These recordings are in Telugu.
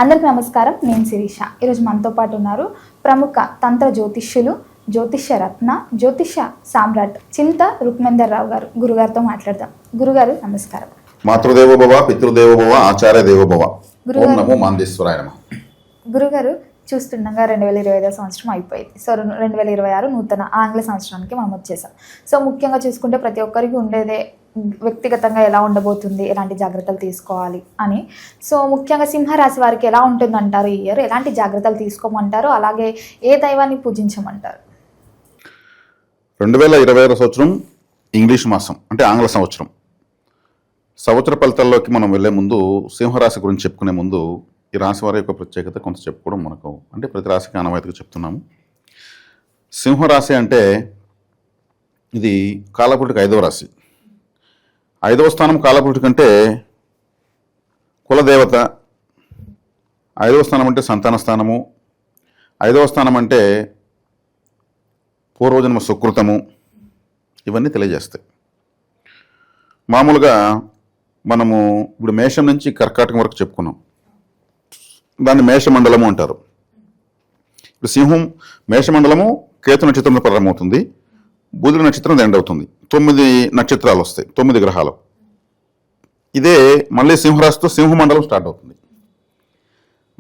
అందరికీ నమస్కారం. నేను శిరీష. ఈరోజు మనతో పాటు ఉన్నారు ప్రముఖ తంత్ర జ్యోతిష్యులు, జ్యోతిష్య రత్న, జ్యోతిష్య సామ్రాట్ చింత రుక్మందర్ రావు గారు. గురుగారితో మాట్లాడదాం. గురుగారు నమస్కారం. మాతృదేవో భవ, పితృదేవో భవ, ఆచార్య దేవో భవ. ఓం నమో మాందేశ్వరాయ నమః. గురుగారు, చూస్తుండగా 2025 సంవత్సరం అయిపోయింది. సో 2026 నూతన ఆంగ్ల సంవత్సరానికి మనం వచ్చేసాం. సో ముఖ్యంగా చూసుకుంటే ప్రతి ఒక్కరికి ఉండేదే వ్యక్తిగతంగా ఎలా ఉండబోతుంది, ఎలాంటి జాగ్రత్తలు తీసుకోవాలి అని. సో ముఖ్యంగా సింహరాశి వారికి ఎలా ఉంటుందంటారు ఈ ఇయర్? ఎలాంటి జాగ్రత్తలు తీసుకోమంటారు? అలాగే ఏ దైవాన్ని పూజించమంటారు? 2026 సంవత్సరం ఇంగ్లీష్ మాసం అంటే ఆంగ్ల సంవత్సరం. సంవత్సర ఫలితాల్లోకి మనం వెళ్లే ముందు సింహరాశి గురించి చెప్పుకునే ముందు ఈ రాశి వారి యొక్క ప్రత్యేకత కొంత చెప్పుకోవడం మనకు అంటే ప్రతి రాశికి ఆనవాయితీగా చెప్తున్నాము. సింహరాశి అంటే ఇది కాలపురుటికి 5వ రాశి. 5వ స్థానం కాలపురుటి కంటే కులదేవత, 5వ స్థానం అంటే సంతాన స్థానము, 5వ స్థానం అంటే పూర్వజన్మ సుకృతము, ఇవన్నీ తెలియజేస్తాయి. మామూలుగా మనము ఇప్పుడు మేషం నుంచి కర్కాటకం వరకు చెప్పుకున్నాం. దాన్ని మేషమండలము అంటారు. ఇప్పుడు సింహం మేషమండలము కేతు నక్షత్రంతో ప్రారంభమవుతుంది, బుధుడి నక్షత్రం ఎండ్ అవుతుంది. 9 నక్షత్రాలు వస్తాయి, 9 గ్రహాలు. ఇదే మళ్ళీ సింహరాశితో సింహమండలం స్టార్ట్ అవుతుంది.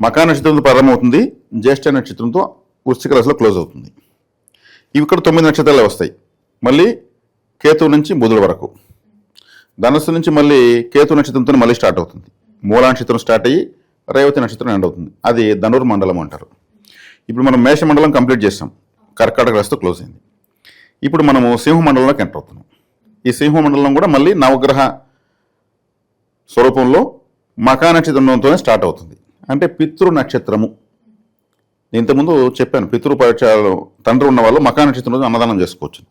మకా నక్షత్రంతో ప్రారంభమవుతుంది, జ్యేష్ఠ నక్షత్రంతో వృశ్చిక రాశిలో క్లోజ్ అవుతుంది. ఇవి ఇక్కడ 9 నక్షత్రాలే వస్తాయి. మళ్ళీ కేతు నుంచి బుధుడు వరకు. ధనస్సు నుంచి మళ్ళీ కేతు నక్షత్రంతో మళ్ళీ స్టార్ట్ అవుతుంది. మూలా నక్షత్రం స్టార్ట్ అయ్యి రేవతి నక్షత్రం ఎండ్ అవుతుంది. అది ధనుర్మండలం అంటారు. ఇప్పుడు మనం మేషమండలం కంప్లీట్ చేస్తాం, కర్కాటక రాశితో క్లోజ్ అయింది. ఇప్పుడు మనము సింహమండలంలోకి ఎంటర్ అవుతున్నాం. ఈ సింహమండలం కూడా మళ్ళీ నవగ్రహ స్వరూపంలో మకా నక్షత్రంతోనే స్టార్ట్ అవుతుంది. అంటే పితృ నక్షత్రము. ఇంతకుముందు చెప్పాను, పితృపక్షాలు తండ్రి ఉన్న వాళ్ళు మకా నక్షత్రంలో అన్నదానం చేసుకోవచ్చు.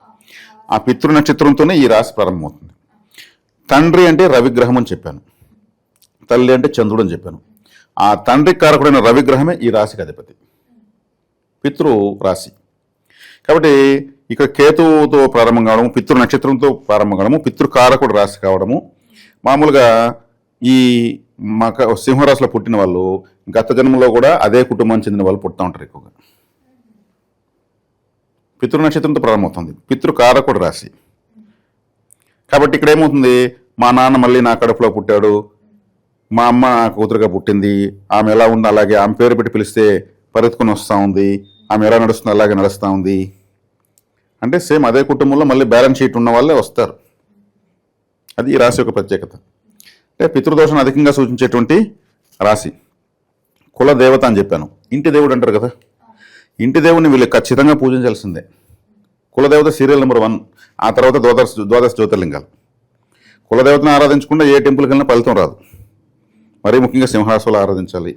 ఆ పితృ నక్షత్రంతోనే ఈ రాశి ప్రారంభమవుతుంది. తండ్రి అంటే రవిగ్రహం అని చెప్పాను, తల్లి అంటే చంద్రుడు అని చెప్పాను. ఆ తండ్రి కారకుడైన రవిగ్రహమే ఈ రాశికి అధిపతి, పితృ రాశి. కాబట్టి ఇక్కడ కేతువుతో ప్రారంభం కావడము, పితృ నక్షత్రంతో ప్రారంభం కావడము, పితృకారకుడు రాశి కావడము. మామూలుగా ఈ సింహరాశిలో పుట్టిన వాళ్ళు గత జన్మలో కూడా అదే కుటుంబానికి చెందిన వాళ్ళు పుడతా ఉంటారు ఎక్కువగా. పితృ నక్షత్రంతో ప్రారంభమవుతుంది, పితృకారకుడు రాశి. కాబట్టి ఇక్కడ ఏమవుతుంది, మా నాన్న మళ్ళీ నా కడుపులో పుట్టాడు, మా అమ్మ కూతురుగా పుట్టింది, ఆమె ఎలా ఉంది అలాగే ఆమె పేరు పెట్టి పిలిస్తే పరిగెత్తుకుని వస్తూ ఉంది, ఆమె ఎలా నడుస్తుంది అలాగే నడుస్తూ ఉంది. అంటే సేమ్ అదే కుటుంబంలో మళ్ళీ బ్యాలెన్స్ షీట్ ఉన్న వాళ్ళే వస్తారు. అది ఈ రాశి యొక్క ప్రత్యేకత. అంటే పితృదోషాన్ని అధికంగా సూచించేటువంటి రాశి. కుల దేవత అని చెప్పాను, ఇంటి దేవుడు అంటారు కదా. ఇంటి దేవుడిని వీళ్ళు ఖచ్చితంగా పూజించాల్సిందే. కులదేవత సీరియల్ నెంబర్ 1, ఆ తర్వాత ద్వాదశ జ్యోతిర్లింగాలు. కులదేవతను ఆరాధించకుండా ఏ టెంపుల్కి వెళ్ళినా ఫలితం రాదు. మరీ ముఖ్యంగా సింహాసనాలు ఆరాధించాలి.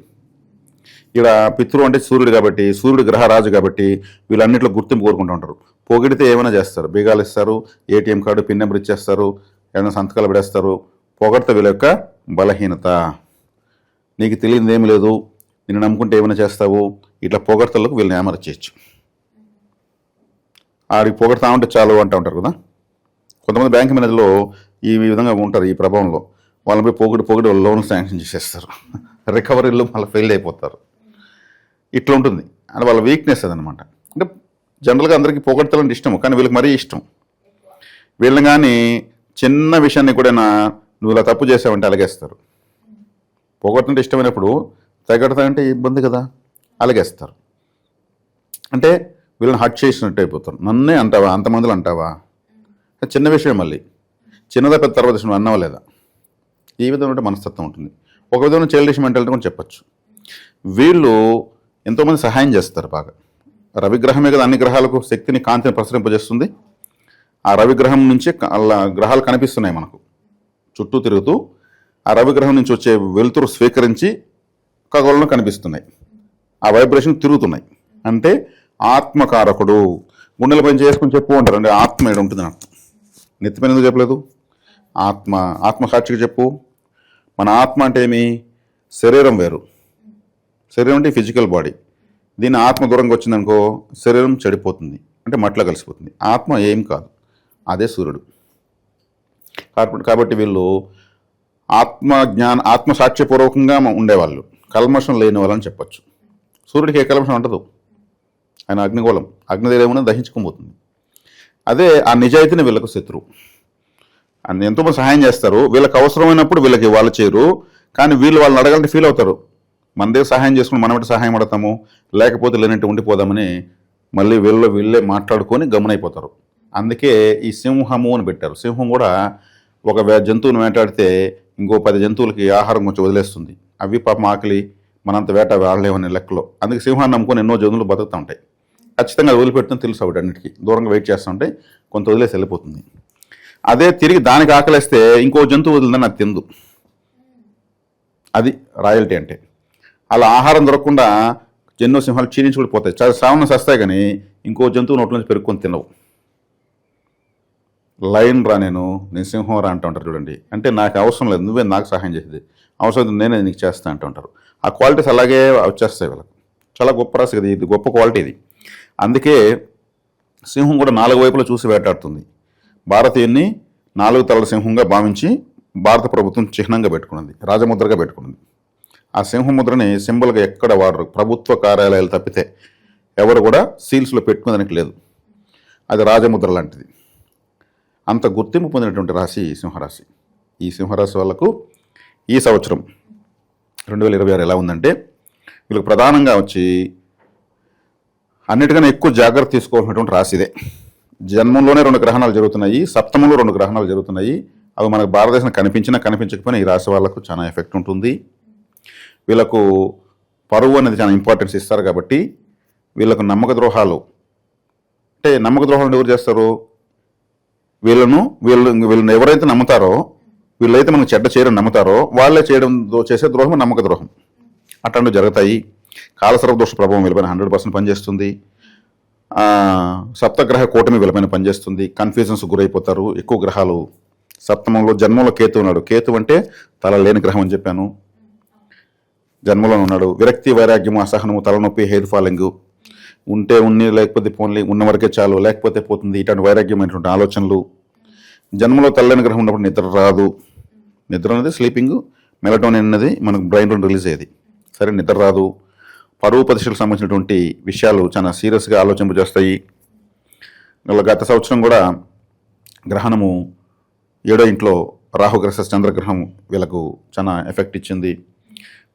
ఇక్కడ పితృ అంటే సూర్యుడు కాబట్టి, సూర్యుడు గ్రహరాజు కాబట్టి వీళ్ళన్నింటిలో గుర్తింపు కోరుకుంటూ ఉంటారు. పొగిడితే ఏమైనా చేస్తారు, బీగాలు ఇస్తారు, ఏటీఎం కార్డు పిన్ నెంబర్ ఇచ్చేస్తారు, ఏమైనా సంతకాలు పెడేస్తారు. పొగడితే వీళ్ళ యొక్క బలహీనత. నీకు తెలియదు ఏమి లేదు, నిన్ను నమ్ముకుంటే ఏమైనా చేస్తావు, ఇట్లా పొగడతలకు వీళ్ళని ఏమర చేయొచ్చు. ఆడికి పొగడతా ఉంటే చాలు అంటూ ఉంటారు కదా. కొంతమంది బ్యాంక్ మేనేజర్లో ఈ విధంగా ఉంటారు. ఈ ప్రభావంలో వాళ్ళపై పొగిడి లోన్ శాంక్షన్ చేసేస్తారు, రికవరీలో మళ్ళీ ఫెయిల్ అయిపోతారు. ఇట్లా ఉంటుంది. అంటే వాళ్ళ వీక్నెస్ అదనమాట. అంటే జనరల్గా అందరికీ పొగడతాలంటే ఇష్టం, కానీ వీళ్ళకి మరీ ఇష్టం. వీళ్ళని కానీ చిన్న విషయాన్ని కూడా నువ్వు ఇలా తప్పు చేసావంటే అలగేస్తారు. పొగడుతుంటే ఇష్టమైనప్పుడు తగ్గడతాయంటే ఇబ్బంది కదా, అలగేస్తారు. అంటే వీళ్ళని హట్ చేసినట్టు అయిపోతారు. నన్నే అంటావా, అంతమందిలో అంటావా, చిన్న విషయం మళ్ళీ చిన్నదా పెద్ద తర్వాత విషయం అన్నావా లేదా, ఈ విధమైన మనస్తత్వం ఉంటుంది. ఒక విధమైన చైల్డిష్ మెంటాలిటీ కూడా చెప్పచ్చు. వీళ్ళు ఎంతోమంది సహాయం చేస్తారు బాగా. రవిగ్రహమే కదా అన్ని గ్రహాలకు శక్తిని, కాంతిని ప్రసరింపజేస్తుంది. ఆ రవిగ్రహం నుంచే గ్రహాలు కనిపిస్తున్నాయి మనకు చుట్టూ తిరుగుతూ. ఆ రవిగ్రహం నుంచి వచ్చే వెలుతురు స్వీకరించి ఖగోళంలో కనిపిస్తున్నాయి. ఆ వైబ్రేషన్ తిరుగుతున్నాయి. అంటే ఆత్మకారకుడు. గుండెల పైన చేసుకుని చెప్పు ఉంటారు. అంటే ఆత్మ ఏడు ఉంటుంది అర్థం. నెత్తిపైన ఎందుకు చెప్పలేదు? ఆత్మసాక్షిగా చెప్పు. మన ఆత్మ అంటే ఏమి? శరీరం వేరు. శరీరం అంటే ఫిజికల్ బాడీ. దీని ఆత్మ దూరంగా వచ్చిందనుకో శరీరం చెడిపోతుంది, అంటే మట్టిలో కలిసిపోతుంది. ఆత్మ ఏం కాదు, అదే సూర్యుడు. కాబట్టి వీళ్ళు ఆత్మసాక్ష్యపూర్వకంగా ఉండేవాళ్ళు. కల్మషం లేని వాళ్ళని చెప్పచ్చు. సూర్యుడికి ఏ కల్మషం ఉండదు, ఆయన అగ్నిగోళం, అగ్నిదేవుని దహించుకుపోతుంది. అదే ఆ నిజాయితీని వీళ్ళకు శత్రువు. అని ఎంతోమంది సహాయం చేస్తారు, వీళ్ళకి అవసరమైనప్పుడు వీళ్ళకి వాళ్ళు చేయరు, కానీ వీళ్ళు వాళ్ళని అడగాలంటే ఫీల్ అవుతారు. మన దగ్గర సహాయం చేసుకుని మనం ఎటు సహాయం పడతాము, లేకపోతే లేనట్టు ఉండిపోదామని మళ్ళీ వీళ్ళే మాట్లాడుకొని గమనైపోతారు. అందుకే ఈ సింహము అని పెట్టారు. సింహం కూడా ఒక జంతువుని వేటాడితే ఇంకో 10 జంతువులకి ఆహారం కొంచెం వదిలేస్తుంది. అవి పాపం ఆకలి మనంత వేట వాళ్ళేమనే లెక్కలో. అందుకే సింహాన్ని నమ్ముకొని ఎన్నో జంతువులు బతుకుతూ ఉంటాయి. ఖచ్చితంగా అది వదిలిపెడుతుంది తెలుసు ఆవిడ అన్నిటికీ, దూరంగా వెయిట్ చేస్తూ ఉంటాయి, కొంత వదిలేసి వెళ్ళిపోతుంది. అదే తిరిగి దానికి ఆకలిస్తే ఇంకో జంతువు వదిలిందని అది తిందు. అది రాయల్టీ అంటే. అలా ఆహారం దొరకకుండా ఎన్నో సింహాలు క్షీణించుకుని పోతాయి, చాలా సామాన్య సస్తాయి, కానీ ఇంకో జంతువు నోట్ల నుంచి పెరుక్కొని తినవు. లైన్ రా నేను సింహం రా అంటూ ఉంటారు చూడండి. అంటే నాకు అవసరం లేదు, నువ్వే నాకు సహాయం చేసేది, అవసరం నేనే నీకు చేస్తా అంటూ ఉంటారు. ఆ క్వాలిటీస్ అలాగే వచ్చేస్తాయి వీళ్ళకి. చాలా గొప్ప రాసి కదా ఇది, గొప్ప క్వాలిటీ ఇది. అందుకే సింహం కూడా 4 వైపులా చూసి వేటాడుతుంది. భారతీయుని 4 తలల సింహంగా భావించి భారత ప్రభుత్వం చిహ్నంగా పెట్టుకున్నది, రాజముద్రగా పెట్టుకున్నది. ఆ సింహముద్రని సింబల్గా ఎక్కడ వాడరు, ప్రభుత్వ కార్యాలయాలు తప్పితే ఎవరు కూడా సీల్స్లో పెట్టుకునేదానికి లేదు. అది రాజముద్ర లాంటిది. అంత గుర్తింపు పొందినటువంటి రాశి సింహరాశి. ఈ సింహరాశి వాళ్ళకు ఈ సంవత్సరం 2026 ఎలా ఉందంటే, వీళ్ళకి ప్రధానంగా వచ్చి అన్నిటికన్నా ఎక్కువ జాగ్రత్త తీసుకోవాల్సినటువంటి రాశి ఇదే. జన్మంలోనే 2 గ్రహణాలు జరుగుతున్నాయి, సప్తమంలో 2 గ్రహణాలు జరుగుతున్నాయి. అవి మనకు భారతదేశం కనిపించినా కనిపించకపోయినా ఈ రాశి వాళ్ళకు చాలా ఎఫెక్ట్ ఉంటుంది. వీళ్ళకు పరువు అనేది చాలా ఇంపార్టెన్స్ ఇస్తారు కాబట్టి వీళ్ళకు నమ్మక ద్రోహాలు, అంటే నమ్మక ద్రోహాలు ఎవరు చేస్తారు, వీళ్ళని ఎవరైతే నమ్ముతారో, వీళ్ళైతే మనకు చెడ్డ చేయడం నమ్ముతారో వాళ్ళే చేసే ద్రోహం నమ్మక ద్రోహం, అట్లాంటివి జరుగుతాయి. కాలసర్పదోష ప్రభావం వీళ్ళపైన 100% పనిచేస్తుంది. సప్తగ్రహ కూటమి వీళ్ళపైన పనిచేస్తుంది. కన్ఫ్యూజన్స్ గురైపోతారు. ఎక్కువ గ్రహాలు సప్తమంలో, జన్మంలో కేతు ఉన్నాడు. కేతు అంటే తల లేని గ్రహం అని చెప్పాను, జన్మలో ఉన్నాడు. విరక్తి, వైరాగ్యము, అసహనము, తలనొప్పి, హెయిర్ ఫాలింగ్, ఉంటే ఉన్ని లేకపోతే పోన్లీ, ఉన్న వరకే చాలు లేకపోతే పోతుంది, ఇటువంటి వైరాగ్యమైనటువంటి ఆలోచనలు. జన్మలో తెల్లని గ్రహం ఉన్నప్పుడు నిద్ర రాదు. నిద్ర అనేది స్లీపింగ్, మెలటోనిన్ అనేది మనకు బ్రెయిన్లో రిలీజ్ అయ్యేది. సరే, నిద్ర రాదు. పరువు ప్రతిష్టలకు సంబంధించినటువంటి విషయాలు చాలా సీరియస్గా ఆలోచింపజేస్తాయి. గత సంవత్సరం కూడా గ్రహణము 7వ ఇంట్లో రాహుగ్రహ చంద్రగ్రహం వీళ్ళకు చాలా ఎఫెక్ట్ ఇచ్చింది.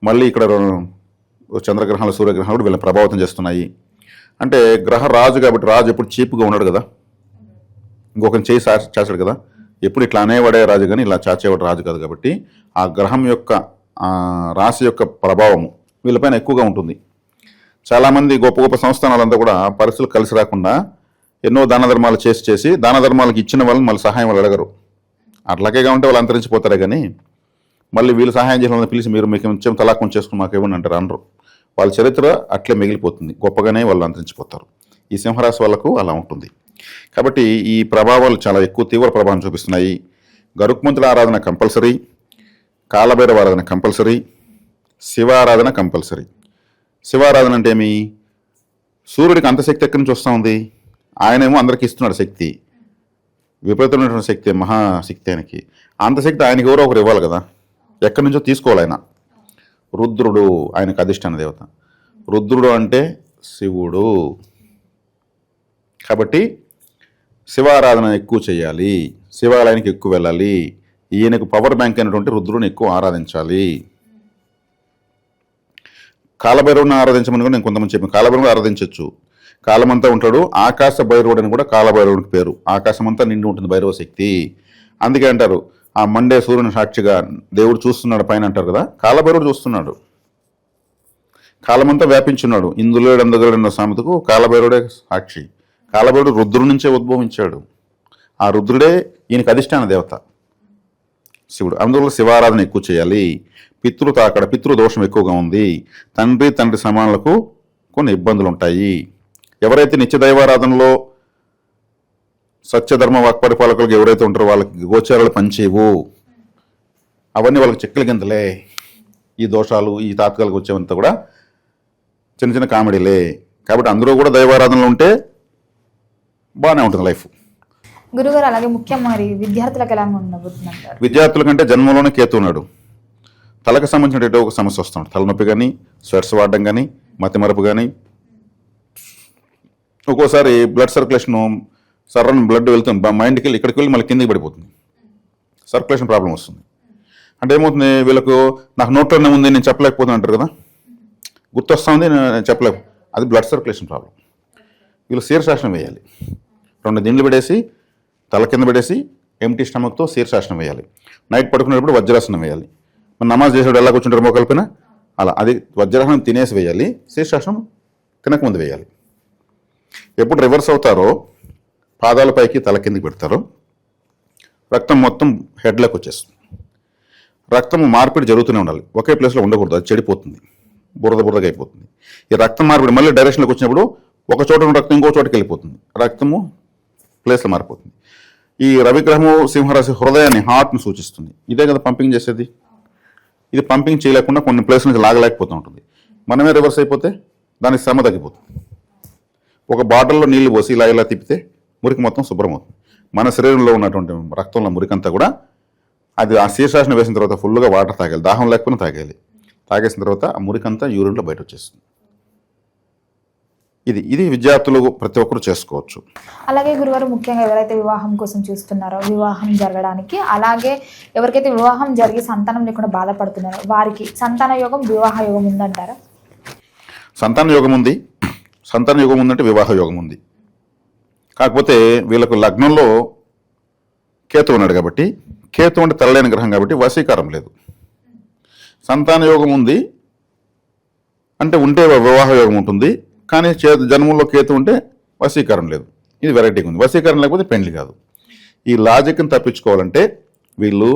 మళ్ళీ ఇక్కడ చంద్రగ్రహాలు, సూర్యగ్రహాలు కూడా వీళ్ళని ప్రభావితం చేస్తున్నాయి. అంటే గ్రహ రాజు కాబట్టి, రాజు ఎప్పుడు చీప్గా ఉన్నాడు కదా, ఇంకొకరిని చేయి చాచాడు కదా, ఎప్పుడు ఇట్లా అనేవాడే రాజు కానీ ఇలా చాచేవాడు రాజు కాదు. కాబట్టి ఆ గ్రహం యొక్క రాశి యొక్క ప్రభావము వీళ్ళపైన ఎక్కువగా ఉంటుంది. చాలామంది గొప్ప గొప్ప సంస్థానాలంతా కూడా పరిస్థితులు కలిసి రాకుండా ఎన్నో దాన ధర్మాలు చేసి దాన ధర్మాలకు ఇచ్చిన వాళ్ళని మళ్ళీ సహాయం వాళ్ళు అడగరు. అట్లాగే ఉంటే వాళ్ళు అంతరించిపోతారే కానీ మళ్ళీ వీళ్ళు సహాయం చేసిన వాళ్ళని పిలిచి మీరు మీకు కొంచెం తలాఖం చేసుకుని మాకు ఇవ్వండి అంటారు, అనరు. వాళ్ళ చరిత్ర అట్లే మిగిలిపోతుంది, గొప్పగానే వాళ్ళు అంతరించిపోతారు. ఈ సింహరాశి వాళ్ళకు అలా ఉంటుంది. కాబట్టి ఈ ప్రభావాలు చాలా ఎక్కువ తీవ్ర ప్రభావం చూపిస్తున్నాయి. గరుక్మంతుల ఆరాధన కంపల్సరీ, కాలభైరవ ఆరాధన కంపల్సరీ, శివారాధన కంపల్సరీ. శివారాధన అంటే ఏమి, సూర్యుడికి అంత శక్తి ఎక్కడి నుంచి వస్తూ ఉంది, ఆయనేమో అందరికీ ఇస్తున్నాడు శక్తి, విపరీతమైనటువంటి శక్తి, మహాశక్తి ఆయనకి. అంత శక్తి ఆయనకి ఎవరో ఒకరు ఇవ్వాలి కదా, ఎక్కడి నుంచో తీసుకోవాలి ఆయన. రుద్రుడు ఆయనకు అధిష్టాన దేవత. రుద్రుడు అంటే శివుడు. కాబట్టి శివారాధన ఎక్కువ చేయాలి, శివాలయానికి ఎక్కువ వెళ్ళాలి. ఈయనకు పవర్ బ్యాంక్ అయినటువంటి రుద్రుడిని ఎక్కువ ఆరాధించాలి. కాలభైరవుని ఆరాధించమని కూడా నేను కొంతమంది చెప్పాను. కాలభైరవుని ఆరాధించవచ్చు, కాలమంతా ఉంటాడు. ఆకాశ భైరవుడు అని కూడా కాలభైరవుడికి పేరు. ఆకాశం అంతా నిండి ఉంటుంది భైరవ శక్తి. అందుకే అంటారు ఆ మండే సూర్యుని సాక్షిగా దేవుడు చూస్తున్నాడు పైన అంటారు కదా, కాలభైరవుడు చూస్తున్నాడు, కాలమంతా వ్యాపించున్నాడు. ఇందులేడు అందగలడన్న సామెతకు కాలభైరవుడే సాక్షి. కాలభైరవుడు రుద్రుడి నుంచే ఉద్భవించాడు. ఆ రుద్రుడే ఈయనకి అధిష్టాన దేవత శివుడు. అందువల్ల శివారాధన ఎక్కువ చేయాలి. పితృతాకడ, పితృదోషం ఎక్కువగా ఉంది. తండ్రి సమానులకు కొన్ని ఇబ్బందులు ఉంటాయి. ఎవరైతే నిత్య దైవారాధనలో సత్యధర్మ వాక్పరిపాలకులకు ఎవరైతే ఉంటారో వాళ్ళకి గోచారాలు పనిచేయవు, అవన్నీ వాళ్ళకి చెక్కల గింతలే. ఈ దోషాలు, ఈ తాత్కాలిక వచ్చేవంతా కూడా చిన్న చిన్న కామెడీలే. కాబట్టి అందరూ కూడా దైవారాధనలో ఉంటే బాగానే ఉంటుంది లైఫ్. గురుగారు, అలాగే ముఖ్యం మరి విద్యార్థులకు ఎలా ఉండబోతుంది అంటారు? విద్యార్థుల కంటే జన్మంలోనే కేతు ఉన్నాడు. తలకు సంబంధించిన ఏదో ఒక సమస్య వస్తుంది, తలనొప్పి కానీ, స్వెట్స్ వాడడం కానీ, మతిమరుపు కానీ, ఒక్కోసారి బ్లడ్ సర్క్యులేషన్ సరౌండ్ బ్లడ్ వెళ్తుంది మైండ్కి వెళ్ళి ఇక్కడికి వెళ్ళి మళ్ళీ కిందికి పడిపోతుంది, సర్క్యులేషన్ ప్రాబ్లం వస్తుంది. అంటే ఏమవుతుంది, వీళ్ళకు నాకు నోట్లోనే ఉంది నేను చెప్పలేకపోతున్నాను అంటారు కదా, గుర్తొస్తుంది నేను చెప్పలేక, అది బ్లడ్ సర్క్యులేషన్ ప్రాబ్లం. వీళ్ళు శీర్షాసనం వేయాలి, 2 దిండ్లు పెట్టేసి తల కింద పెట్టేసి ఎంటీ స్టమక్తో శీర్షాసనం వేయాలి. నైట్ పడుకునేటప్పుడు వజ్రాసనం వేయాలి. మన నమాజ్ చేసేటప్పుడు ఎలా కూర్చుంటారు మోకల్పిన అలా, అది వజ్రాసనం తినేసి వేయాలి, శీర్షాసనం తినకముందు వేయాలి. ఎప్పుడు రివర్స్ అవుతారో పాదాల పైకి తల కిందికి పెడతారో రక్తం మొత్తం హెడ్లోకి వచ్చేస్తుంది. రక్తం మార్పిడి జరుగుతూనే ఉండాలి, ఒకే ప్లేస్లో ఉండకూడదు, అది చెడిపోతుంది, బురదగా అయిపోతుంది. ఈ రక్తం మార్పిడి మళ్ళీ డైరెక్షన్లోకి వచ్చినప్పుడు ఒక చోట ఉన్న రక్తం ఇంకో చోటకి వెళ్ళిపోతుంది, రక్తము ప్లేస్లో మారిపోతుంది. ఈ రవిగ్రహము సింహరాశి హృదయాన్ని, హార్ట్ని సూచిస్తుంది. ఇదే కదా పంపింగ్ చేసేది. ఇది పంపింగ్ చేయలేకుండా కొన్ని ప్లేస్ నుంచి లాగలేకపోతూ ఉంటుంది. మనమే రివర్స్ అయిపోతే దానికి శ్రమ తగ్గిపోతుంది. ఒక బాటిల్లో నీళ్లు పోసి ఇలా తిప్పితే మురికి మొత్తం శుభ్రమవుతుంది. మన శరీరంలో ఉన్నటువంటి రక్తంలో మురికంతా కూడా అది ఆ శీర్షాసనం వేసిన తర్వాత ఫుల్గా వాటర్ తాగాలి, దాహం లేకపోయినా తాగాలి. తాగేసిన తర్వాత ఆ మురికంతా యూరిన్లో బయట వచ్చేస్తుంది. ఇది విద్యార్థులు ప్రతి ఒక్కరు చేసుకోవచ్చు. అలాగే గురుగారు, ముఖ్యంగా ఎవరైతే వివాహం కోసం చూస్తున్నారో, వివాహం జరగడానికి, అలాగే ఎవరికైతే వివాహం జరిగి సంతానం లేకుండా బాధపడుతున్నారో వారికి సంతాన యోగం, వివాహ యోగం ఉందంటారా? సంతాన యోగం ఉంది. సంతాన యోగం ఉందంటే వివాహ యోగం ఉంది. కాకపోతే వీళ్ళకు లగ్నంలో కేతు ఉన్నాడు కాబట్టి, కేతు అంటే తలలేని గ్రహం కాబట్టి వశీకారం లేదు. సంతాన యోగం ఉంది అంటే ఉంటే వివాహ యోగం ఉంటుంది, కానీ జన్మంలో కేతు ఉంటే వశీకారం లేదు. ఇది వెరైటీగా ఉంది. వశీకారం లేకపోతే పెండ్లి కాదు. ఈ లాజిక్ని తప్పించుకోవాలంటే వీళ్ళు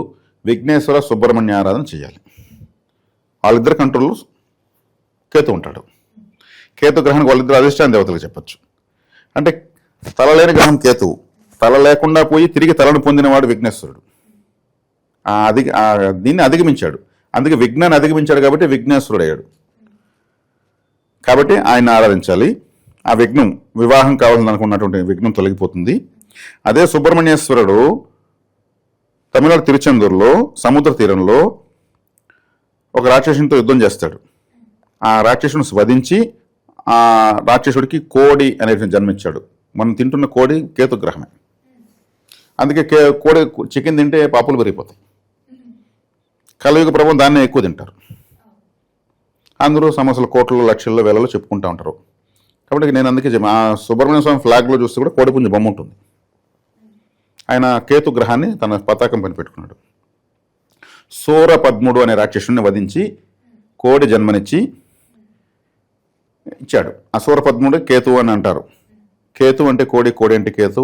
విఘ్నేశ్వర సుబ్రహ్మణ్య ఆరాధన చేయాలి. వాళ్ళిద్దరు కంట్రోల్లో కేతు ఉంటాడు. కేతు గ్రహానికి వాళ్ళిద్దరు అధిష్టాన దేవతలు చెప్పచ్చు. అంటే తల లేని గ్రహం కేతువు, తల లేకుండా పోయి తిరిగి తలను పొందినవాడు విఘ్నేశ్వరుడు. దీన్ని అధిగమించాడు, అందుకే విఘ్నాన్ని అధిగమించాడు కాబట్టి విఘ్నేశ్వరుడు అయ్యాడు. కాబట్టి ఆయన ఆరాధించాలి. ఆ విఘ్నం, వివాహం కావాలని అనుకున్నటువంటి విఘ్నం తొలగిపోతుంది. అదే సుబ్రహ్మణ్యేశ్వరుడు తమిళనాడు తిరుచెందూరులో సముద్ర తీరంలో ఒక రాక్షసునితో యుద్ధం చేస్తాడు. ఆ రాక్షసుని వధించి ఆ రాక్షసుడికి కోడి అనేది జన్మించాడు. మనం తింటున్న కోడి కేతుగ్రహమే. అందుకే కోడి చికెన్ తింటే పాపులు పెరిగిపోతాయి. కలియుగ ప్రభావం దాన్నే ఎక్కువ తింటారు. అందరూ సమస్యలు కోట్లలో, లక్షల్లో, వేలలో చెప్పుకుంటూ ఉంటారు. కాబట్టి నేను అందుకే ఆ సుబ్రహ్మణ్య స్వామి ఫ్లాగ్లో చూస్తే కూడా కోడిపుంజ బొమ్మ ఉంటుంది. ఆయన కేతు గ్రహాన్ని తన పతాకం పని పెట్టుకున్నాడు. సూరపద్ముడు అనే రాక్షసుని వధించి కోడి జన్మనిచ్చి ఇచ్చాడు. ఆ సూరపద్ముడు కేతు అని అంటారు. కేతు అంటే కోడి, కోడి అంటే కేతు.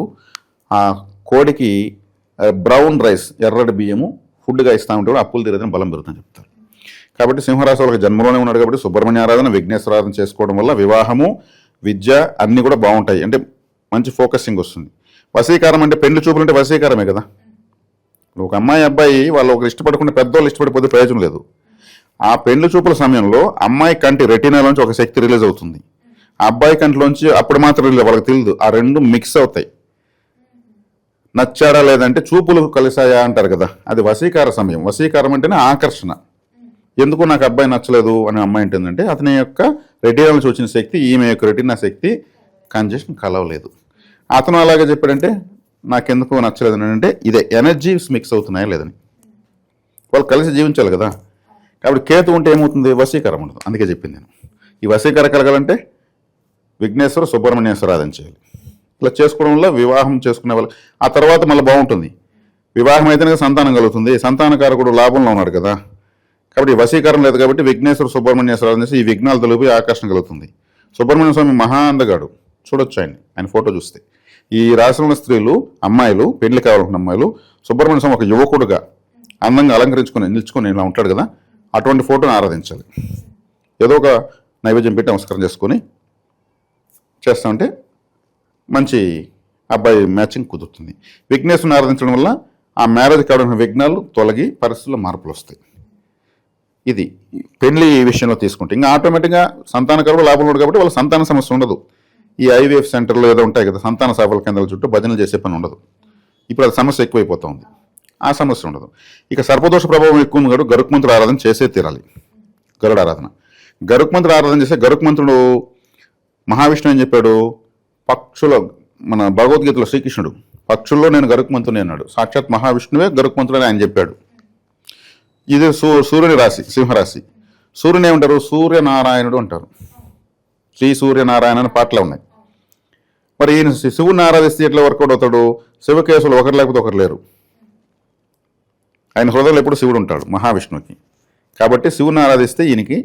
ఆ కోడికి బ్రౌన్ రైస్, ఎర్రటి బియ్యము ఫుడ్గా ఇస్తూ ఉంటాడు. అప్పులు తీరదని బలం పెరుగుతుందని చెప్తారు. కాబట్టి సింహరాశి వాళ్ళకి జన్మలోనే ఉన్నాడు కాబట్టి సుబ్రహ్మణ్య ఆరాధన, విఘ్నేశ్వర ఆరాధన చేసుకోవడం వల్ల వివాహము, విద్య అన్నీ కూడా బాగుంటాయి. అంటే మంచి ఫోకసింగ్ వస్తుంది. వశీకారం అంటే పెళ్లి చూపులు అంటే వశీకారమే కదా. ఒక అమ్మాయి అబ్బాయి వాళ్ళు ఒకరు ఇష్టపడకుండా పెద్దవాళ్ళు ఇష్టపడిపోతే ప్రయోజనం లేదు. ఆ పెళ్లి చూపుల సమయంలో అమ్మాయి కంటి రెటీనాలోంచి ఒక శక్తి రిలీజ్ అవుతుంది, ఆ అబ్బాయి కంటిలోంచి అప్పుడు మాత్రం రిలీజ్, వాళ్ళకి తెలియదు. ఆ రెండు మిక్స్ అవుతాయి. నచ్చాడా లేదంటే చూపులు కలిసాయా అంటారు కదా, అది వశీకార సమయం. వశీకారం అంటేనే ఆకర్షణ. ఎందుకు నాకు అబ్బాయి నచ్చలేదు అని అమ్మాయి ఏంటంటే అతని యొక్క రెటీనా నుంచి వచ్చిన శక్తి ఈమె యొక్క రెటీనా శక్తి కంజెషన్ కలవలేదు. అతను అలాగే చెప్పాడంటే నాకెందుకు నచ్చలేదు అని అంటే ఇదే ఎనర్జీస్ మిక్స్ అవుతున్నాయా లేదని. వాళ్ళు కలిసి జీవించాలి కదా. కాబట్టి కేతు ఉంటే ఏమవుతుంది, వశీకారం ఉండదు. అందుకే చెప్పింది నేను. ఈ వశీకారం కలగాలంటే విఘ్నేశ్వర సుబ్రహ్మణ్యేశ్వర ఆరాధన చేయాలి. ఇలా చేసుకోవడం వల్ల వివాహం చేసుకునే వాళ్ళు ఆ తర్వాత మళ్ళీ బాగుంటుంది. వివాహం అయితేనే సంతానం కలుగుతుంది. సంతానకారకుడు లాభంలో ఉన్నాడు కదా. కాబట్టి వశీకారం లేదు కాబట్టి విఘ్నేశ్వర సుబ్రహ్మణ్యేశ్వర ఆరాధన చేసి ఈ విఘ్నాలు తొలగి ఆకర్షణ కలుగుతుంది. సుబ్రహ్మణ్య స్వామి మహా అందగాడు, చూడొచ్చు ఆయన ఫోటో చూస్తే. ఈ రాశిలో ఉన్న స్త్రీలు, అమ్మాయిలు, పెళ్లి కావాలనుకున్న అమ్మాయిలు సుబ్రహ్మణ్య స్వామి ఒక యువకుడుగా అందంగా అలంకరించుకొని నిల్చుకొని ఇలా ఉంటాడు కదా, అటువంటి ఫోటోని ఆరాధించాలి. ఏదో ఒక నైవేద్యం పెట్టి నమస్కారం చేసుకొని చేస్తామంటే మంచి అబ్బాయి మ్యాచింగ్ కుదురుతుంది. విఘ్నేశ్వరుని ఆరాధించడం వల్ల ఆ మ్యారేజ్ కావడానికి విఘ్నాలు తొలగి పరిస్థితుల్లో మార్పులు వస్తాయి. ఇది పెళ్లి విషయంలో తీసుకుంటే ఇంకా ఆటోమేటిక్గా సంతానకారుడు లాభం ఉండదు కాబట్టి వాళ్ళ సంతాన సమస్య ఉండదు. ఈ ఐవీఎఫ్ సెంటర్లో ఏదో ఉంటాయి కదా, సంతాన సేవల కేంద్రాల చుట్టూ భజనలు చేసే పని ఉండదు. ఇప్పుడు అది సమస్య ఎక్కువైపోతూ ఉంది. ఆ సమస్య ఉండదు. ఇక సర్పదోష ప్రభావం ఎక్కువ ఉంది కాబట్టి గరుక్మంతుడు ఆరాధన చేసే తీరాలి. గరుడ ఆరాధన, గరుక్మంతుడు ఆరాధన చేస్తే గరుక్మంతుడు మహావిష్ణువు ఏం చెప్పాడు, పక్షుల మన భగవద్గీతలో శ్రీకృష్ణుడు పక్షుల్లో నేను గరుక్మంతుని అన్నాడు. సాక్షాత్ మహావిష్ణువే గరుక్మంతుడు అని ఆయన చెప్పాడు. ఇది సూర్యుని రాశి, సింహరాశి. సూర్యుని ఏమంటారు, సూర్యనారాయణుడు అంటారు. శ్రీ సూర్యనారాయణ అని పాటలు ఉన్నాయి. మరి ఈయన శివుని ఆరాధిస్తే ఎట్లా వర్కౌట్ అవుతాడు, శివకేశులు ఒకరు లేకపోతే ఒకరు లేరు. ఆయన హృదయంలో ఎప్పుడు శివుడు ఉంటాడు మహావిష్ణువుకి. కాబట్టి శివుని ఆరాధిస్తే ఈయనకి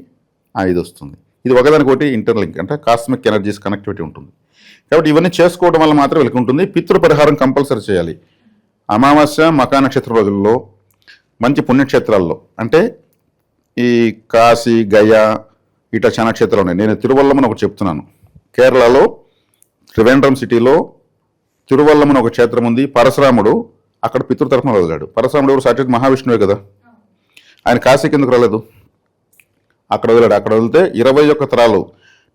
ఆ ఇది వస్తుంది. ఇది ఒకదానికొకటి ఇంటర్లింక్, అంటే కాస్మిక్ ఎనర్జీస్ కనెక్టివిటీ ఉంటుంది. కాబట్టి ఇవన్నీ చేసుకోవడం వల్ల మాత్రం వీళ్ళకి ఉంటుంది. పితృ పరిహారం కంపల్సరీ చేయాలి. అమావాస్య మకా నక్షత్ర రోజుల్లో మంచి పుణ్యక్షేత్రాల్లో, అంటే ఈ కాశీ, గయా ఇట్లా చాలా క్షేత్రాలు ఉన్నాయి. నేను తిరువల్లమని ఒకటి చెప్తున్నాను. కేరళలో త్రివేంద్రం సిటీలో తిరువల్లమని ఒక క్షేత్రం ఉంది. పరశురాముడు అక్కడ పితృతర్పణ వదిలాడు. పరశురాముడు ఎవరు, సాక్షాత్ మహావిష్ణువే కదా. ఆయన కాశీకి ఎందుకు రాలేదు, అక్కడ వదిలాడు. అక్కడ వదిలితే 21 తరాలు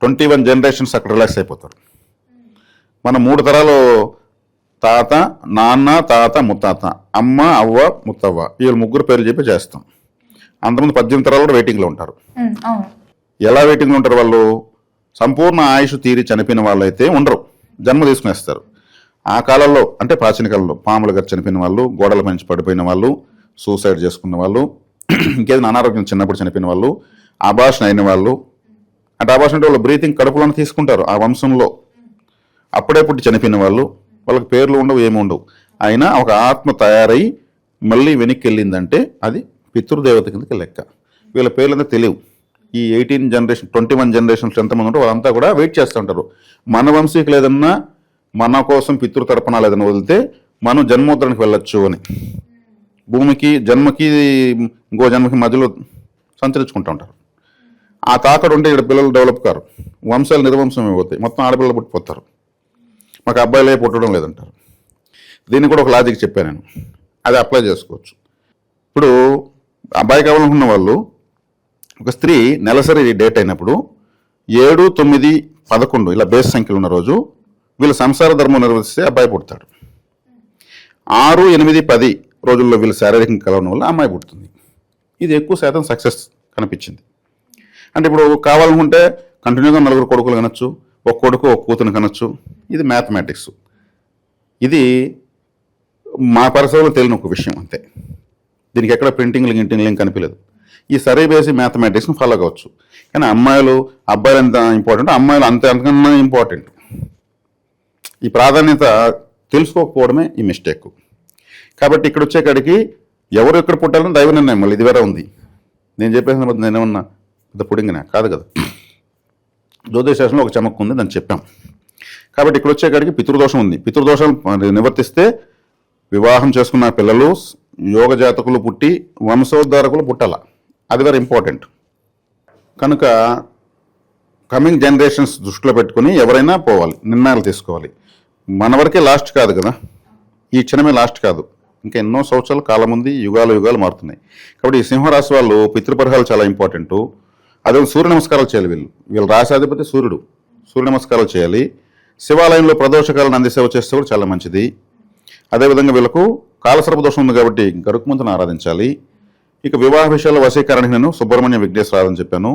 21 జనరేషన్స్ అక్కడ రిలాక్స్ అయిపోతారు. మన 3 తరాలు తాత, నాన్న, తాత, ముత్తాత, అమ్మ, అవ్వ, ముత్తవ్వ, వీళ్ళు 3 పేర్లు చెప్పి చేస్తాం. అంతమంది 18 తరాలు కూడా వెయిటింగ్లో ఉంటారు. ఎలా వెయిటింగ్లో ఉంటారు వాళ్ళు, సంపూర్ణ ఆయుష్ తీరి చనిపోయిన వాళ్ళు అయితే ఉండరు, జన్మ తీసుకునేస్తారు. ఆ కాలంలో అంటే ప్రాచీన కాలంలో పాముల గారు చనిపోయిన వాళ్ళు, గోడల నుంచి పడిపోయిన వాళ్ళు, సూసైడ్ చేసుకున్న వాళ్ళు, ఇంకేదైనా అనారోగ్యం చిన్నప్పుడు చనిపోయిన వాళ్ళు, అబార్షన్ అయిన వాళ్ళు, అంటే అబార్షన్ అంటే వాళ్ళు బ్రీతింగ్ కడుపులోనే తీసుకుంటారు ఆ వంశంలో, అప్పుడే పుట్టి చనిపోయిన వాళ్ళు, వాళ్ళకి పేర్లు ఉండవు, ఏమి ఉండవు. అయినా ఒక ఆత్మ తయారై మళ్ళీ వెనక్కి వెళ్ళిందంటే అది పితృదేవత కిందకి లెక్క. వీళ్ళ పేర్లు అంతా తెలియవు. ఈ 18 జనరేషన్ 21 జనరేషన్స్ ఎంతమంది ఉంటారో వాళ్ళంతా కూడా వెయిట్ చేస్తూ ఉంటారు. మన వంశీకులు ఏదన్నా మన కోసం పితృతర్పణాలు ఏదైనా వదిలితే మనం జన్మోద్ధరణకి వెళ్ళొచ్చు అని, భూమికి జన్మకి ఇంకో జన్మకి మధ్యలో సంచరించుకుంటూ ఉంటారు. ఆ తాకడు ఉంటే ఇక్కడ పిల్లలు డెవలప్ కారు, వంశాలు నిర్వంశం అయిపోతాయి, మొత్తం ఆడపిల్లలు పుట్టిపోతారు. మాకు అబ్బాయిలే పుట్టడం లేదంటారు. దీన్ని కూడా ఒక లాజిక్ చెప్పాను నేను, అది అప్లై చేసుకోవచ్చు. ఇప్పుడు అబ్బాయి కావాలనుకున్న వాళ్ళు, ఒక స్త్రీ నెలసరి డేట్ అయినప్పుడు 7, 9, 11 ఇలా బేస్ సంఖ్యలు ఉన్న రోజు వీళ్ళు సంసార ధర్మం నిర్వహిస్తే అబ్బాయి పుడతాడు. 6, 8, 10 రోజుల్లో వీళ్ళు శారీరకంగా కలవడం వల్ల అమ్మాయి పుడుతుంది. ఇది ఎక్కువ శాతం సక్సెస్ కనిపించింది. అంటే ఇప్పుడు కావాలనుకుంటే కంటిన్యూగా 4 కొడుకులు కనొచ్చు, ఒక కొడుకు ఒక కూతురు కనొచ్చు. ఇది మ్యాథమెటిక్స్. ఇది మా పరిసరంలో తెలియని ఒక విషయం అంతే. దీనికి ఎక్కడ ప్రింటింగ్లు గింటింగ్లు ఏం కనిపించలేదు. ఈ సరే బేసి మ్యాథమెటిక్స్ని ఫాలో కావచ్చు. కానీ అమ్మాయిలు అబ్బాయిలు ఎంత ఇంపార్టెంట్, అమ్మాయిలు అంతకన్నా ఇంపార్టెంట్. ఈ ప్రాధాన్యత తెలుసుకోకపోవడమే ఈ మిస్టేక్. కాబట్టి ఇక్కడ వచ్చేకాడికి ఎవరు ఎక్కడ పుట్టాలని దైవ నిర్ణయం, మళ్ళీ ఇది వేరే ఉంది. నేను చెప్పేసిన నేనేమన్నా పెద్ద పుడింగినా కాదు కదా. జ్యోతిషాస్త్రంలో ఒక చమక్కు ఉంది, దాన్ని చెప్పాం. కాబట్టి ఇక్కడ వచ్చేకాడికి పితృదోషం ఉంది. పితృదోషాలు నివర్తిస్తే వివాహం చేసుకున్న పిల్లలు యోగ జాతకులు పుట్టి వంశోద్ధారకులు పుట్టాల, అది వెరీ ఇంపార్టెంట్. కనుక కమింగ్ జనరేషన్స్ దృష్టిలో పెట్టుకుని ఎవరైనా పోవాలి, నిర్ణయాలు తీసుకోవాలి. మన వరకే లాస్ట్ కాదు కదా, ఈ క్షణమే లాస్ట్ కాదు, ఇంకా ఎన్నో సంవత్సరాల కాలం ఉంది, యుగాలు మారుతున్నాయి. కాబట్టి ఈ సింహరాశి వాళ్ళు పితృపరిహారాలు చాలా ఇంపార్టెంట్. అదే సూర్య నమస్కారాలు చేయాలి. వీళ్ళు రాశాధిపతి సూర్యుడు, సూర్య నమస్కారాలు చేయాలి. శివాలయంలో ప్రదోషకాలను అందిసేవ చేస్తే కూడా చాలా మంచిది. అదేవిధంగా వీళ్ళకు కాలసర్ప దోషం ఉంది కాబట్టి గరుక్మంతుని ఆరాధించాలి. ఇక వివాహ విషయాల్లో వశీకరణకి నేను సుబ్రహ్మణ్య విఘ్నేశ్వర ఆరాధన చెప్పాను.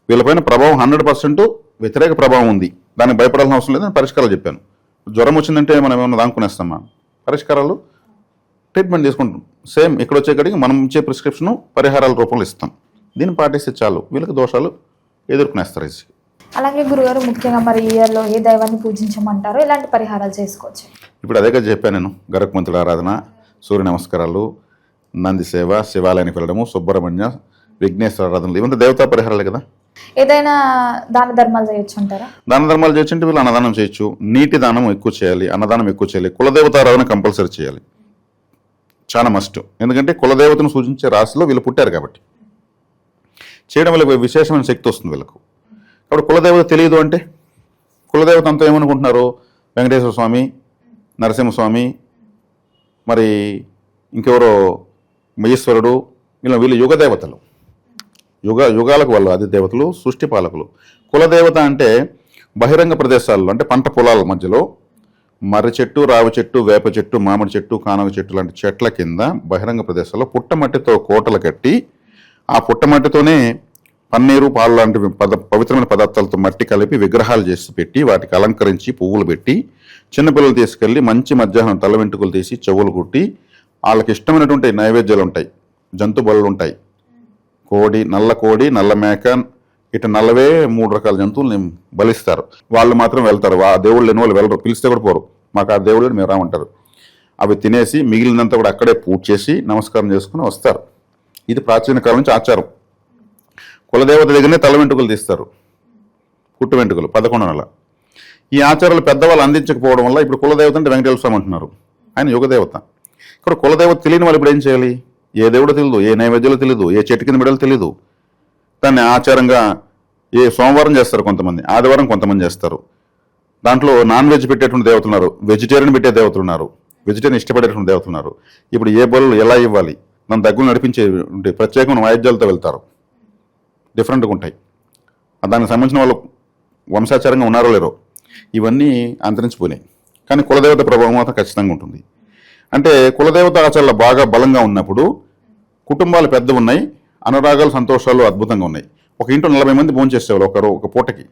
వీళ్ళపైన ప్రభావం 100% వ్యతిరేక ప్రభావం ఉంది, దానికి భయపడాల్సిన అవసరం లేదు. నేను పరిష్కారాలు చెప్పాను. జ్వరం వచ్చిందంటే మనం ఏమన్నా దానుకునేస్తామా, పరిష్కారాలు ట్రీట్మెంట్ తీసుకుంటాం. సేమ్ ఇక్కడ వచ్చేకాడికి మనం ఇచ్చే ప్రిస్క్రిప్షన్ పరిహారాల రూపంలో ఇస్తాం. దీన్ని పాటిస్తే చాలు, వీళ్ళకి దోషాలు ఎదుర్కొనేస్తారు ఈజీ. అలాగే గురుగారు ముఖ్యంగా మరి ఇయర్లో ఏ దైవాన్ని పూజించమంటారో ఇలాంటి పరిహారాలు చేసుకోవచ్చు? ఇప్పుడు అదే కదా చెప్పాను నేను, గరుక్మంతుడి ఆరాధన, సూర్య నమస్కారాలు, నంది సేవ, శివాలయానికి వెళ్ళడము, సుబ్రహ్మణ్య విఘ్నేశ్వర ఆరాధనలు, ఇవంతా దేవతా పరిహారాలే కదా. ఏదైనా దాన ధర్మాలు చేయొచ్చు అంటారా? దాన ధర్మాలు చేయొచ్చు అంటే వీళ్ళు అన్నదానం చేయొచ్చు, నీటి దానం ఎక్కువ చేయాలి, అన్నదానం ఎక్కువ చేయాలి, కులదేవత ఆరాధన కంపల్సరీ చేయాలి, చాలా మస్ట్. ఎందుకంటే కులదేవతను సూచించే రాశిలో వీళ్ళు పుట్టారు కాబట్టి చేయడం వల్ల విశేషమైన శక్తి వస్తుంది వీళ్ళకు. కాబట్టి కులదేవత తెలియదు అంటే, కులదేవత అంతా ఏమనుకుంటున్నారు, వెంకటేశ్వర స్వామి, నరసింహస్వామి, మరి ఇంకెవరో ఈశ్వరుడు, వీళ్ళు యుగదేవతలు, యుగాలకు వాళ్ళు అది దేవతలు, సృష్టి పాలకులు. కులదేవత అంటే బహిరంగ ప్రదేశాల్లో, అంటే పంట పొలాల మధ్యలో మర్రి చెట్టు, రావి చెట్టు, వేప చెట్టు, మామిడి చెట్టు, కానగ చెట్టు లాంటి చెట్ల కింద బహిరంగ ప్రదేశాల్లో పుట్టమట్టితో కోటలు కట్టి ఆ పుట్టమట్టితోనే పన్నీరు, పాలు లాంటి పవిత్రమైన పదార్థాలతో మట్టి కలిపి విగ్రహాలు చేసి పెట్టి వాటికి అలంకరించి పువ్వులు పెట్టి చిన్నపిల్లలు తీసుకెళ్ళి మంచి మధ్యాహ్నం తల వెంట్రుకలు తీసి చెవులు కుట్టి వాళ్ళకి ఇష్టమైనటువంటి నైవేద్యాలు ఉంటాయి, జంతు బలులు ఉంటాయి. కోడి, నల్ల మేక, ఇటు నల్లవే 3 రకాల జంతువుల్ని బలిస్తారు. వాళ్ళు మాత్రం వెళ్తారు, ఆ దేవుళ్ళు లేని వాళ్ళు వెళ్ళరు, పిలిస్తే కూడా పోరు. మాకు ఆ దేవుళ్ళు మీరు రామంటారు. అవి తినేసి మిగిలినంతా కూడా అక్కడే పూజ చేసి నమస్కారం చేసుకుని వస్తారు. ఇది ప్రాచీన కాలం నుంచి ఆచారం. కులదేవత దగ్గరనే తల వెంట్రుకలు తీస్తారు, పుట్టు వెంట్రుకలు 11 నెల. ఈ ఆచారాలు పెద్దవాళ్ళు అందించకపోవడం వల్ల ఇప్పుడు కులదేవత అంటే వెంకటేశ్వర స్వామి అంటున్నారు, ఆయన యుగదేవత. ఇక్కడ కులదేవత తెలియని వాళ్ళు ఇప్పుడు ఏం చేయాలి? ఏ దేవుడో తెలియదు, ఏ నైవేద్యాలు తెలియదు, ఏ చెట్టు కింద బిడ్డలు తెలియదు. దాన్ని ఆచారంగా సోమవారం చేస్తారు కొంతమంది, ఆదివారం కొంతమంది చేస్తారు. దాంట్లో నాన్ వెజ్ పెట్టేటువంటి దేవతలు ఉన్నారు, వెజిటేరియన్ పెట్టే దేవతలు ఉన్నారు, వెజిటేరియన్ ఇష్టపడేటువంటి దేవతలు ఉన్నారు. ఇప్పుడు ఏ బలు ఎలా ఇవ్వాలి, మన దగ్గర నడిపించే ప్రత్యేకమైన వాయిద్యాలతో వెళ్తారు, డిఫరెంట్గా ఉంటాయి. దానికి సంబంధించిన వాళ్ళు వంశాచారంగా ఉన్నారో లేరో ఇవన్నీ అంతరించిపోయినాయి. కానీ కులదేవత ప్రభావం మాత్రం ఖచ్చితంగా ఉంటుంది. అంటే కులదేవత ఆచారాలు బాగా బలంగా ఉన్నప్పుడు కుటుంబాలు పెద్ద ఉన్నాయి, అనురాగాలు, సంతోషాలు అద్భుతంగా ఉన్నాయి. ఒక ఇంట్లో 40 మంది భోంచేసేవాళ్ళు ఒక పూటకి.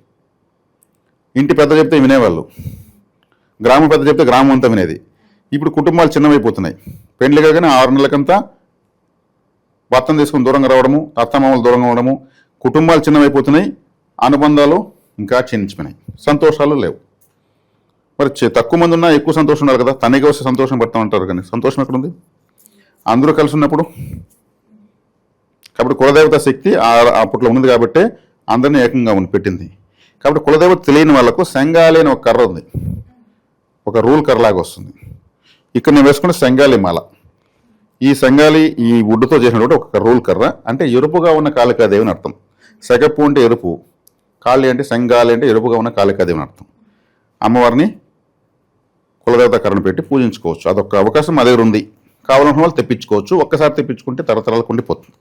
ఇంటి పెద్ద చెప్తే వినేవాళ్ళు, గ్రామం పెద్ద చెప్తే గ్రామం అంతా వినేది. ఇప్పుడు కుటుంబాలు చిన్నమైపోతున్నాయి. పెండ్లి కాగానే 6 నెలలకంతా భర్తను తీసుకుని దూరంగా రావడము, అత్తమామలు దూరంగా అవడము, కుటుంబాలు చిన్నమైపోతున్నాయి, అనుబంధాలు ఇంకా క్షీణించిపోయినాయి, సంతోషాలు లేవు. మరి తక్కువ మంది ఉన్నా ఎక్కువ సంతోషం ఉండాలి కదా, తనకి వస్తే సంతోషం పడతా ఉంటారు, కానీ సంతోషం ఎక్కడుంది? అందరూ కలిసి ఉన్నప్పుడు. కాబట్టి కులదేవత శక్తి అప్పట్లో ఉంది కాబట్టి అందరినీ ఏకంగా పెట్టింది. కాబట్టి కులదేవత తెలియని వాళ్ళకు సెంగాలి అని ఒక కర్ర ఉంది, ఒక రూల్ కర్రలాగా వస్తుంది. ఇక్కడ నేను వేసుకున్న సెంగాలి మాల. ఈ సెంగాలి ఈ వుడ్తో చేసినటువంటి ఒక రూల్ కర్ర, అంటే ఎరుపుగా ఉన్న కాళికాదేవి అని అర్థం. సెగపు అంటే ఎరుపు, కాళి అంటే సెంగాలి అంటే ఎరుపుగా ఉన్న కాళికాదేవి అని అర్థం. అమ్మవారిని కులదేవత కర్రను పెట్టి పూజించుకోవచ్చు, అదొక అవకాశం మా దగ్గర ఉంది. కావాలన్న వాళ్ళు తెప్పించుకోవచ్చు, ఒక్కసారి తెప్పించుకుంటే తరతరాలకు ఉండిపోతుంది.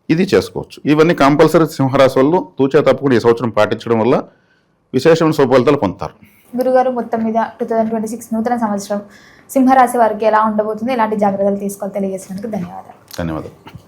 ఇది చేసుకోవచ్చు. ఇవన్నీ కంపల్సరీ సింహరాశి వాళ్ళు తూచా తప్పకుండా ఈ సంవత్సరం పాటించడం వల్ల విశేషమైన శుభఫలితాలు పొందుతారు. గురుగారు, మొత్తం మీద 2026 నూతన సంవత్సరం సింహరాశి వారికి ఎలా ఉండబోతుంది, ఎలాంటి జాగ్రత్తలు తీసుకోవాలి తెలియజేసినందుకు ధన్యవాదాలు. ధన్యవాదాలు.